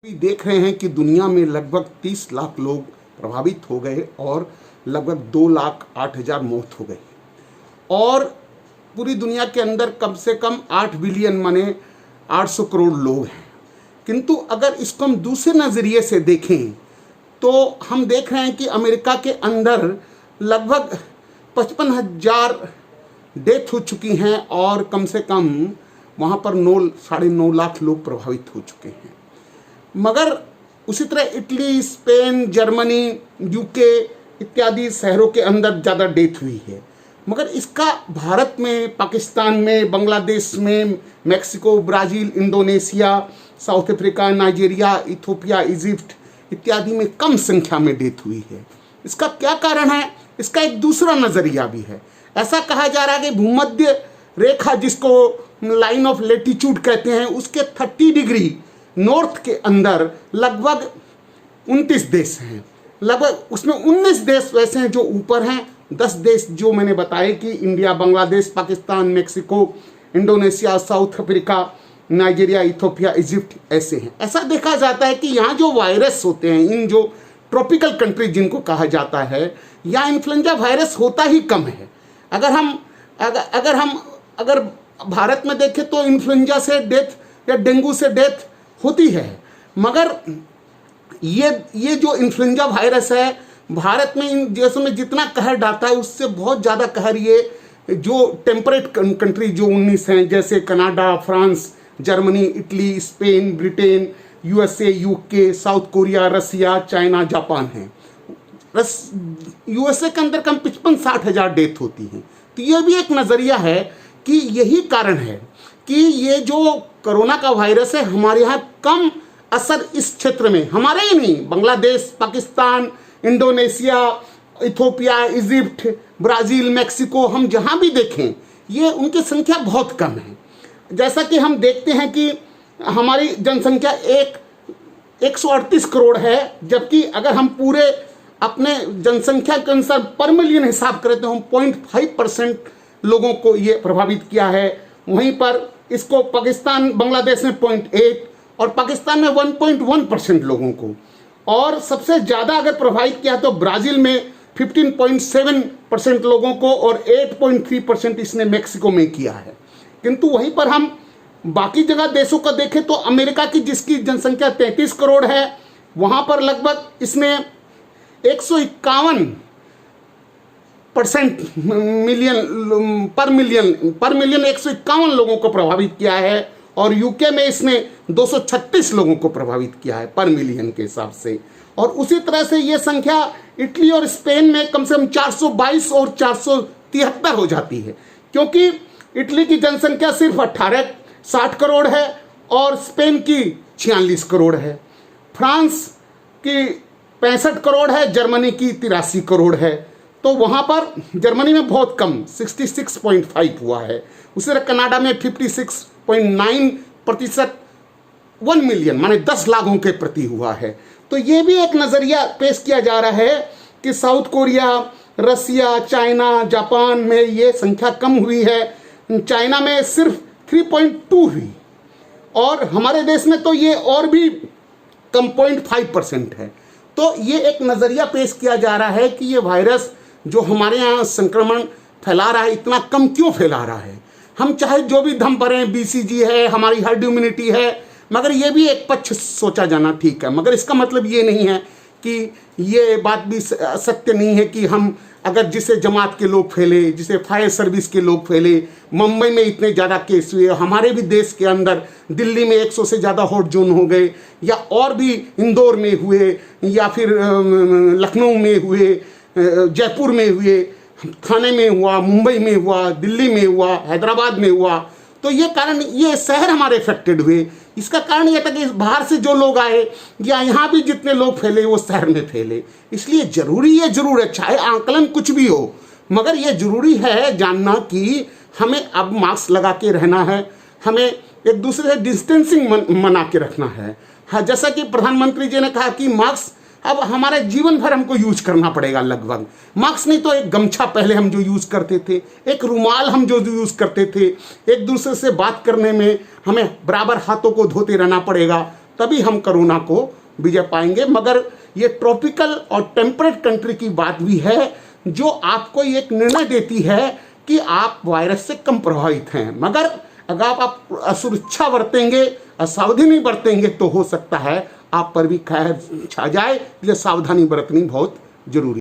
भी देख रहे हैं कि दुनिया में लगभग 30 लाख लोग प्रभावित हो गए और लगभग 2,08,000 मौत हो गई और पूरी दुनिया के अंदर कम से कम 8 बिलियन माने 800 करोड़ लोग हैं। किंतु अगर इसको हम दूसरे नज़रिए से देखें तो हम देख रहे हैं कि अमेरिका के अंदर लगभग 55,000 डेथ हो चुकी हैं और कम से कम वहाँ पर 9-9.5 लाख लोग प्रभावित हो चुके हैं। मगर उसी तरह इटली, स्पेन, जर्मनी, यूके इत्यादि शहरों के अंदर ज़्यादा डेथ हुई है। मगर इसका भारत में, पाकिस्तान में, बांग्लादेश में, Mexico, Brazil, Indonesia, south Africa, Nigeria, Ethiopia, Egypt इत्यादि में कम संख्या में डेथ हुई है। इसका क्या कारण है? इसका एक दूसरा नज़रिया भी है। ऐसा कहा जा रहा है कि भूमध्य रेखा, जिसको लाइन ऑफ लेटीट्यूड कहते हैं, उसके 30 डिग्री नॉर्थ के अंदर लगभग 29 देश हैं। लगभग उसमें 19 देश वैसे हैं जो ऊपर हैं, 10 देश जो मैंने बताए कि India, Bangladesh, Pakistan, Mexico, Indonesia, south Africa, Nigeria, Ethiopia, Egypt ऐसे हैं। ऐसा देखा जाता है कि यहाँ जो वायरस होते हैं, इन जो ट्रॉपिकल कंट्री जिनको कहा जाता है, यहाँ इन्फ्लुएंजा वायरस होता ही कम है। अगर भारत में देखें तो इन्फ्लुएंजा से डेथ या डेंगू से डेथ होती है, मगर ये जो इन्फ्लुएंजा वायरस है, भारत में इन देशों में जितना कहर डालता है उससे बहुत ज़्यादा कहर ये जो टेम्परेट कंट्री जो 19 हैं, जैसे Canada, France, Germany, Italy, Spain, Britain, USA, UK, South Korea, Russia, China, Japan हैं। यूएसए के अंदर कम 55-60 हज़ार डेथ होती हैं। तो ये भी एक नज़रिया है कि यही कारण है कि ये जो कोरोना का वायरस है हमारे यहाँ कम असर इस क्षेत्र में, हमारे ही नहीं, Bangladesh, Pakistan, Indonesia, Ethiopia, Egypt, Brazil, Mexico, हम जहाँ भी देखें ये उनकी संख्या बहुत कम है। जैसा कि हम देखते हैं कि हमारी जनसंख्या 138 करोड़ है, जबकि अगर हम पूरे अपने जनसंख्या के अनुसार पर मिलियन हिसाब करें तो हम 0.5% लोगों को ये प्रभावित किया है। वहीं पर इसको पाकिस्तान, बांग्लादेश में 0.8 और पाकिस्तान में 1.1% लोगों को, और सबसे ज़्यादा अगर प्रभावित किया तो ब्राज़ील में 15.7% लोगों को और 8.3% इसने मेक्सिको में किया है। किंतु वहीं पर हम बाकी जगह देशों का देखें तो अमेरिका की, जिसकी जनसंख्या 33 करोड़ है, वहाँ पर लगभग इसने 151% पर मिलियन 151 लोगों को प्रभावित किया है, और यूके में इसने 236 लोगों को प्रभावित किया है पर मिलियन के हिसाब से। और उसी तरह से ये संख्या इटली और स्पेन में कम से कम 422 और 473 हो जाती है, क्योंकि इटली की जनसंख्या सिर्फ 60 करोड़ है और स्पेन की 46 करोड़ है, फ्रांस की 65 करोड़ है, जर्मनी की 83 करोड़ है। तो वहाँ पर जर्मनी में बहुत कम 66.5 हुआ है। उसी तरह कनाडा में 56.9% 1 मिलियन माने 10 लाखों के प्रति हुआ है। तो ये भी एक नज़रिया पेश किया जा रहा है कि south Korea, Russia, China, Japan में ये संख्या कम हुई है। चाइना में सिर्फ 3.2 हुई और हमारे देश में तो ये और भी कम 0.5% है। तो ये एक नज़रिया पेश किया जा रहा है कि ये वायरस जो हमारे यहाँ संक्रमण फैला रहा है इतना कम क्यों फैला रहा है। हम चाहे जो भी दम भरें, BCG है, हमारी हर्ड इम्यूनिटी है, मगर ये भी एक पक्ष सोचा जाना ठीक है। मगर इसका मतलब ये नहीं है कि ये बात भी सत्य नहीं है कि हम अगर जिसे जमात के लोग फैले, जिसे फायर सर्विस के लोग फैले, मुंबई में इतने ज़्यादा केस हुए, हमारे भी देश के अंदर दिल्ली में 100 से ज़्यादा हॉट जोन हो गए, या और भी इंदौर में हुए, या फिर लखनऊ में हुए, जयपुर में हुए, थाने में हुआ, मुंबई में हुआ, दिल्ली में हुआ, हैदराबाद में हुआ, तो ये कारण ये शहर हमारे अफेक्टेड हुए। इसका कारण यह था कि बाहर से जो लोग आए या यहाँ भी जितने लोग फैले वो शहर में फैले। इसलिए ज़रूरी ये ज़रूर है, चाहे आंकलन कुछ भी हो, मगर ये ज़रूरी है जानना कि हमें अब मास्क लगा के रहना है, हमें एक दूसरे से डिस्टेंसिंग बना के रखना है। हाँ, जैसा कि प्रधानमंत्री जी ने कहा कि मास्क अब हमारे जीवन भर हमको यूज करना पड़ेगा। लगभग मास्क नहीं तो एक गमछा पहले हम जो यूज़ करते थे, एक रुमाल हम जो यूज़ करते थे, एक दूसरे से बात करने में हमें बराबर हाथों को धोते रहना पड़ेगा। तभी हम कोरोना को विजय पाएंगे। मगर ये ट्रॉपिकल और टेम्परेट कंट्री की बात भी है जो आपको एक निर्णय देती है कि आप वायरस से कम प्रभावित हैं। मगर अगर आप असुरक्षा बरतेंगे, असावधानी बरतेंगे तो हो सकता है आप पर भी खैर छा जाए। इसलिए सावधानी बरतनी बहुत जरूरी है।